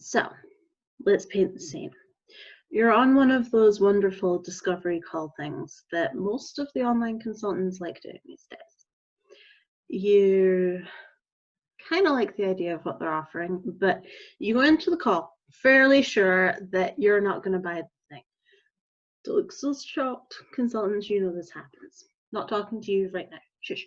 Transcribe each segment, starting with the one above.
So let's paint the scene. You're on one of those wonderful discovery call things that most of the online consultants like doing these days. You kind of like the idea of what they're offering, but you go into the call fairly sure that you're not going to buy the thing. Don't look so shocked, consultants, you know this happens. Not talking to you right now, shush.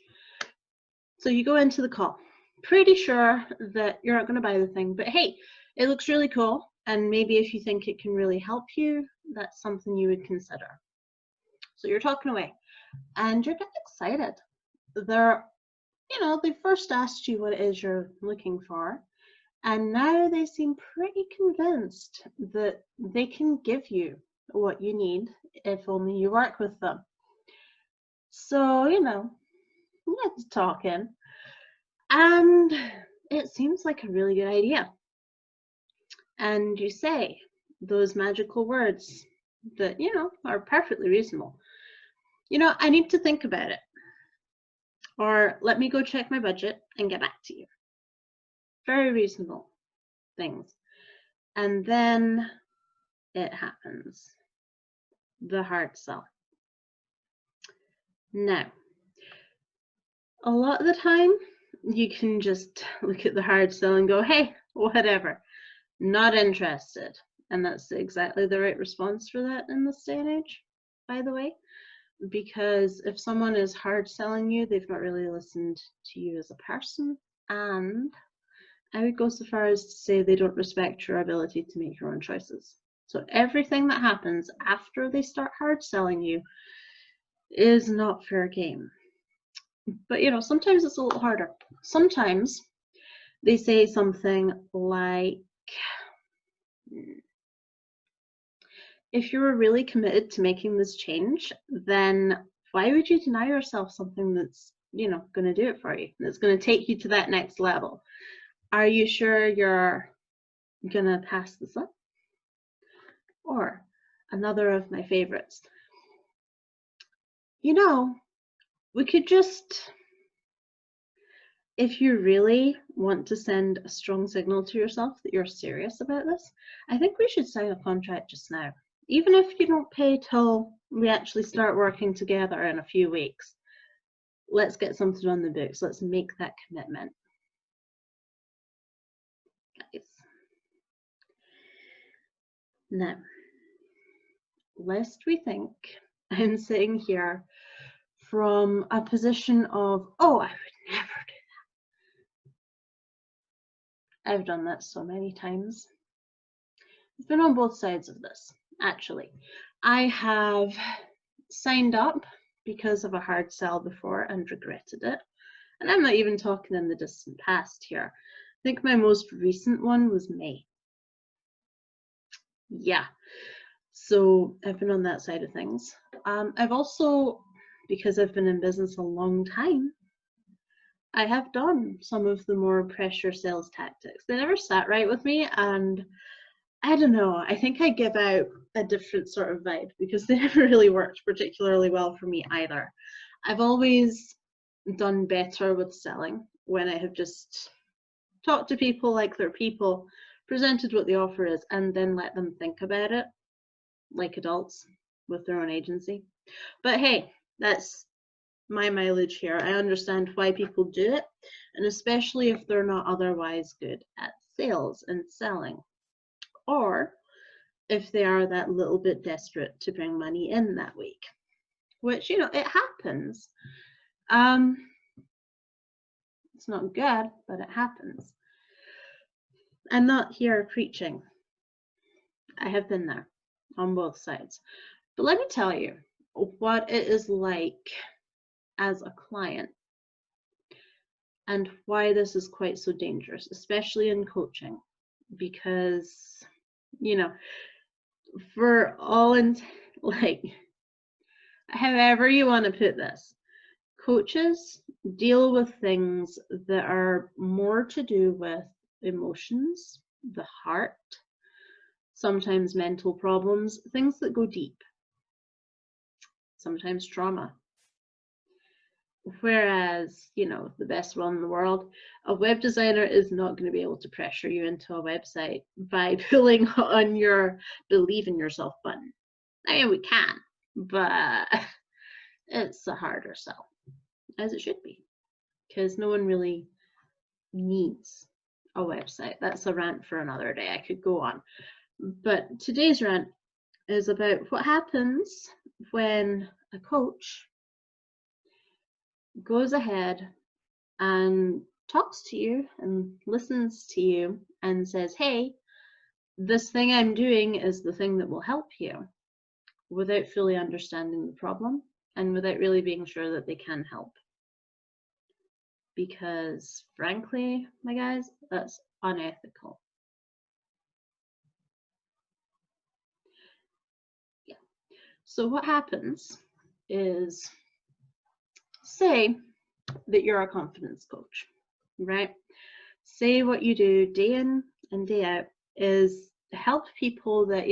So you go into the call pretty sure that you're not going to buy the thing, but hey, it looks really cool, and maybe if you think it can really help you, that's something you would consider. So you're talking away and you're getting excited. They first asked you what it is you're looking for, and now they seem pretty convinced that they can give you what you need if only you work with them. So, let's talk in. And it seems like a really good idea. And you say those magical words that, are perfectly reasonable. I need to think about it. Or let me go check my budget and get back to you. Very reasonable things. And then it happens. The hard sell. Now, a lot of the time, you can just look at the hard sell and go, hey, whatever, not interested. And that's exactly the right response for that in this day and age, by the way. Because if someone is hard selling you, they've not really listened to you as a person. And I would go so far as to say they don't respect your ability to make your own choices. So everything that happens after they start hard selling you is not fair game. But sometimes it's a little harder. Sometimes they say something like, if you were really committed to making this change, then why would you deny yourself something that's, going to do it for you? That's going to take you to that next level. Are you sure you're going to pass this up? Or another of my favorites. We could just, if you really want to send a strong signal to yourself that you're serious about this, I think we should sign a contract just now. Even if you don't pay till we actually start working together in a few weeks, let's get something on the books. Let's make that commitment. Guys. Now, lest we think I'm sitting here from a position of, oh, I would never do that. I've done that so many times. I've been on both sides of this, actually. I have signed up because of a hard sell before and regretted it. And I'm not even talking in the distant past here. I think my most recent one was May. Yeah, so I've been on that side of things. I've also, because I've been in business a long time, I have done some of the more pressure sales tactics. They never sat right with me, and I don't know, I think I give out a different sort of vibe because they never really worked particularly well for me either. I've always done better with selling when I have just talked to people like they're people, presented what the offer is, and then let them think about it like adults with their own agency. But hey, that's my mileage here. I understand why people do it, and especially if they're not otherwise good at sales and selling, or if they are that little bit desperate to bring money in that week, which, it happens. It's not good, but it happens. I'm not here preaching. I have been there on both sides. But let me tell you what it is like as a client and why this is quite so dangerous, especially in coaching, because, for all however you want to put this, coaches deal with things that are more to do with emotions, the heart, sometimes mental problems, things that go deep, sometimes trauma. Whereas, the best one in the world, a web designer is not going to be able to pressure you into a website by pulling on your believe in yourself button. I mean, we can, but it's a harder sell, as it should be, because no one really needs a website. That's a rant for another day. I could go on. But today's rant is about what happens when a coach goes ahead and talks to you and listens to you and says, hey, this thing I'm doing is the thing that will help you, without fully understanding the problem and without really being sure that they can help. Because frankly, my guys, that's unethical. Yeah. So what happens is, say that you're a confidence coach, right? Say what you do day in and day out is help people that,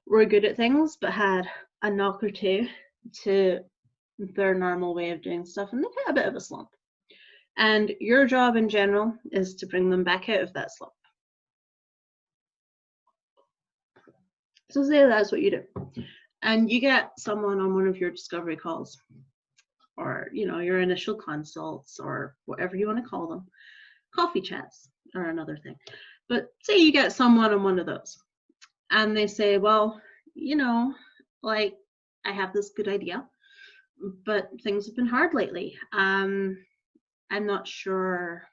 were good at things but had a knock or two to their normal way of doing stuff and they hit a bit of a slump. And your job in general is to bring them back out of that slump. So say that's what you do. And you get someone on one of your discovery calls, or your initial consults, or whatever you want to call them. Coffee chats are another thing. But say you get someone on one of those and they say, well, like, I have this good idea, but things have been hard lately. I'm not sure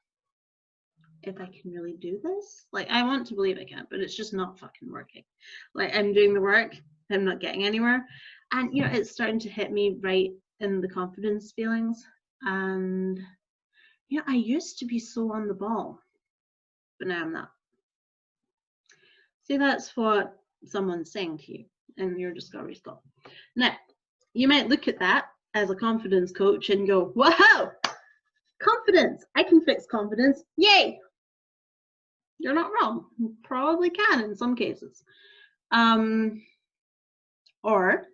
if I can really do this. Like, I want to believe I can, but it's just not fucking working. Like, I'm doing the work, I'm not getting anywhere. And, it's starting to hit me right in the confidence feelings. And, I used to be so on the ball, but now I'm not. See, that's what someone's saying to you in your discovery call. Now, you might look at that as a confidence coach and go, whoa, confidence, I can fix confidence, yay. You're not wrong. You probably can in some cases. Or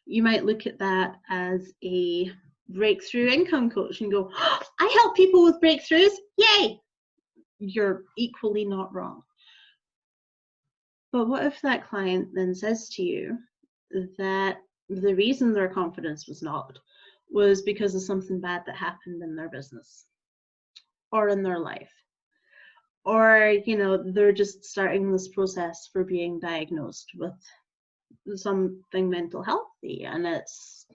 you might look at that as a breakthrough income coach and go, oh, I help people with breakthroughs, yay. You're equally not wrong. But what if that client then says to you that the reason their confidence was knocked was because of something bad that happened in their business or in their life? Or, they're just starting this process for being diagnosed with something mental healthy and it's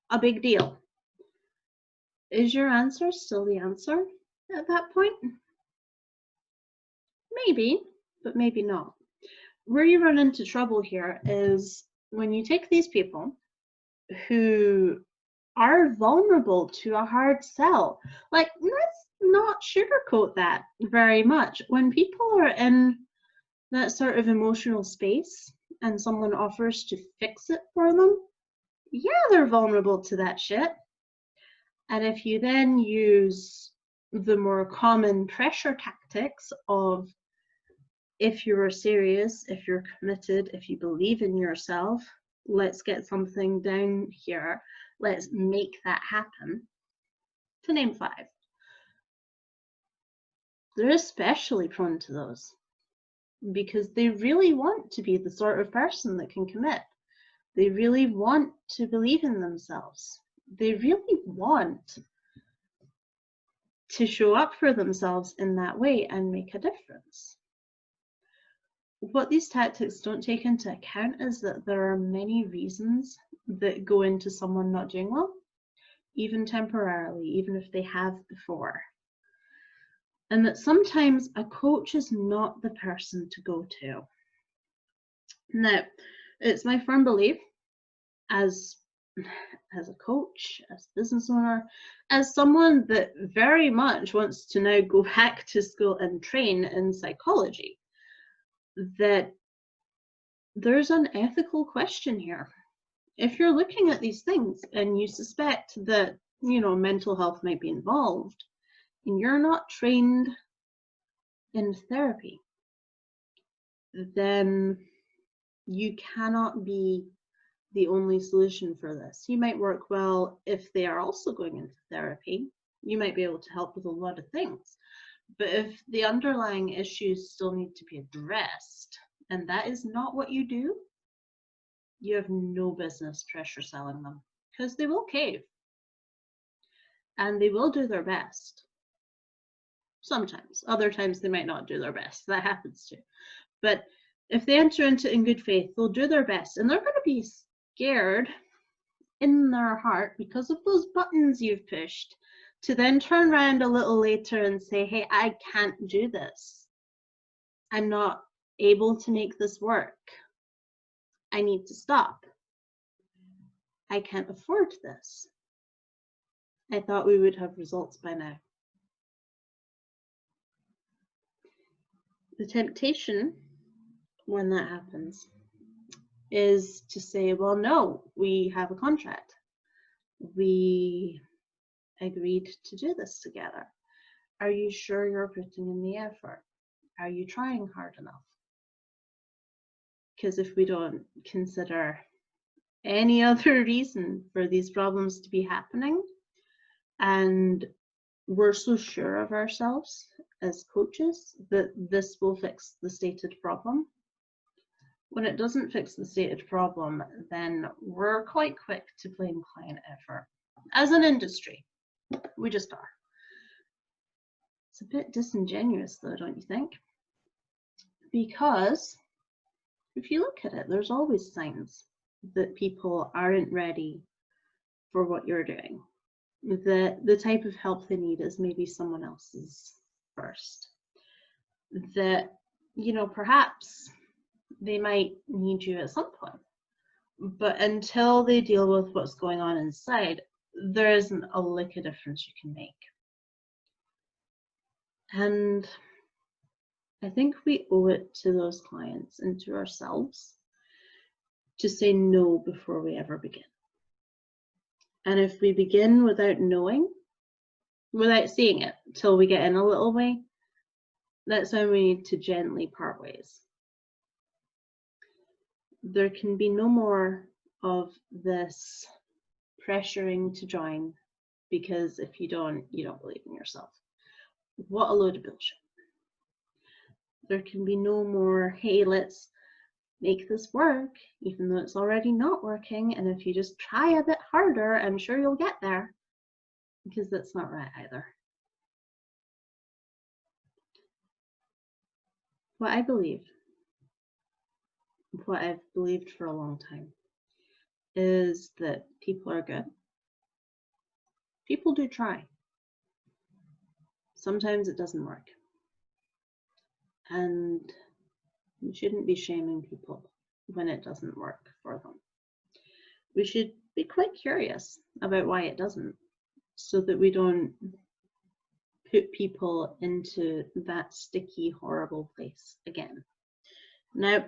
a big deal. Is your answer still the answer at that point? Maybe, but maybe not. Where you run into trouble here is when you take these people who are vulnerable to a hard sell. Like, let's not sugarcoat that very much. When people are in that sort of emotional space and someone offers to fix it for them, yeah, they're vulnerable to that shit. And if you then use the more common pressure tactics of, if you're serious, if you're committed, if you believe in yourself, let's get something down here, let's make that happen, to name 5. They're especially prone to those because they really want to be the sort of person that can commit. They really want to believe in themselves. They really want to show up for themselves in that way and make a difference. What these tactics don't take into account is that there are many reasons that go into someone not doing well, even temporarily, even if they have before. And that sometimes a coach is not the person to go to. Now, it's my firm belief as a coach, as a business owner, as someone that very much wants to now go back to school and train in psychology, that there's an ethical question here. If you're looking at these things and you suspect that, mental health might be involved, and you're not trained in therapy, then you cannot be the only solution for this. You might work well if they are also going into therapy. You might be able to help with a lot of things. But if the underlying issues still need to be addressed, and that is not what you do, you have no business pressure selling them, because they will cave. And they will do their best. Sometimes. Other times they might not do their best. That happens too. But if they enter into it in good faith, they'll do their best. And they're going to be scared in their heart because of those buttons you've pushed, to then turn around a little later and say, hey, I can't do this. I'm not able to make this work. I need to stop. I can't afford this. I thought we would have results by now. The temptation when that happens is to say, well, no, we have a contract. We agreed to do this together. Are you sure you're putting in the effort? Are you trying hard enough? Because if we don't consider any other reason for these problems to be happening, and we're so sure of ourselves as coaches that this will fix the stated problem, when it doesn't fix the stated problem, then we're quite quick to blame client effort. As an industry, we just are. It's a bit disingenuous though, don't you think? Because if you look at it, there's always signs that people aren't ready for what you're doing. The type of help they need is maybe someone else's first. That, you know, perhaps they might need you at some point, but until they deal with what's going on inside, there isn't a lick of difference you can make. And I think we owe it to those clients and to ourselves to say no before we ever begin. And if we begin without knowing, without seeing it till we get in a little way, that's when we need to gently part ways. There can be no more of this pressuring to join, because if you don't believe in yourself. What a load of bullshit. There can be no more, hey, let's make this work, even though it's already not working, and if you just try a bit harder, I'm sure you'll get there, because that's not right either. What I believe, what I've believed for a long time, is that people are good. People do try. Sometimes it doesn't work. And we shouldn't be shaming people when it doesn't work for them. We should be quite curious about why it doesn't, so that we don't put people into that sticky, horrible place again. Now,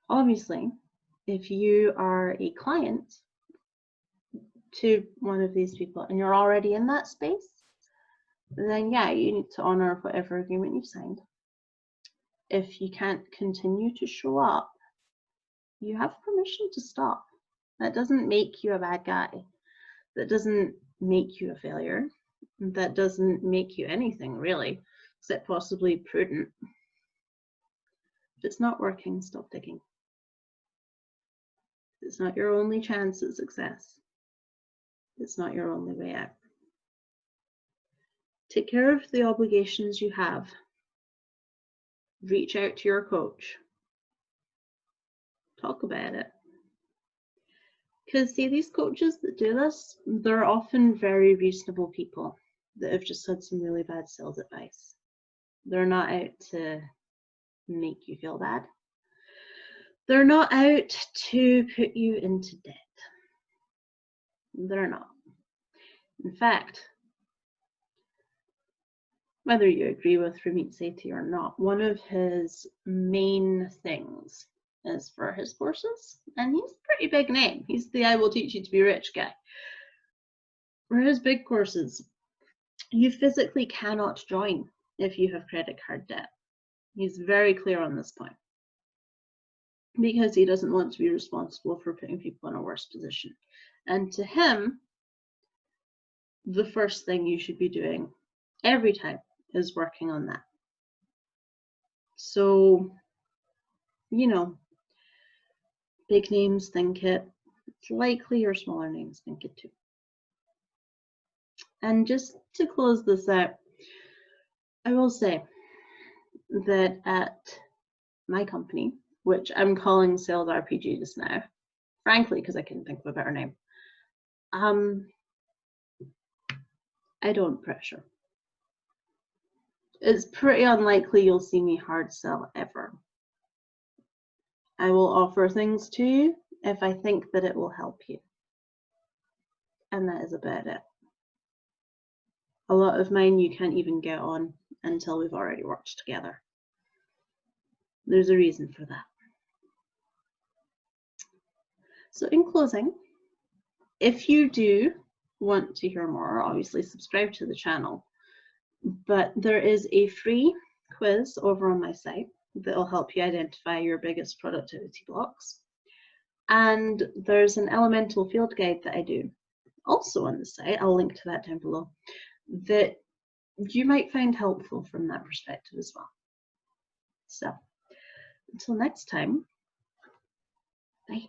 obviously, if you are a client to one of these people and you're already in that space, then yeah, you need to honor whatever agreement you've signed. If you can't continue to show up, you have permission to stop. That doesn't make you a bad guy. That doesn't make you a failure. That doesn't make you anything really, except possibly prudent. If it's not working, stop digging. It's not your only chance at success. It's not your only way out. Take care of the obligations you have. Reach out to your coach. Talk about it. Because see, these coaches that do this, they're often very reasonable people that have just had some really bad sales advice. They're not out to make you feel bad. They're not out to put you into debt. They're not. In fact, whether you agree with Ramit Sethi or not, one of his main things is for his courses, and he's a pretty big name. He's the I will teach you to be rich guy. For his big courses, you physically cannot join if you have credit card debt. He's very clear on this point. because he doesn't want to be responsible for putting people in a worse position. And to him, the first thing you should be doing every time is working on that. So, you know, big names think it, it's likely your smaller names think it too. And just to close this out, I will say that at my company, which I'm calling Sales RPG just now, frankly, because I couldn't think of a better name, I don't pressure. It's pretty unlikely you'll see me hard sell ever. I will offer things to you if I think that it will help you. And that is about it. A lot of mine you can't even get on until we've already worked together. There's a reason for that. So in closing, if you do want to hear more, obviously subscribe to the channel. But there is a free quiz over on my site that will help you identify your biggest productivity blocks. And there's an elemental field guide that I do also on the site, I'll link to that down below, that you might find helpful from that perspective as well. So until next time, bye.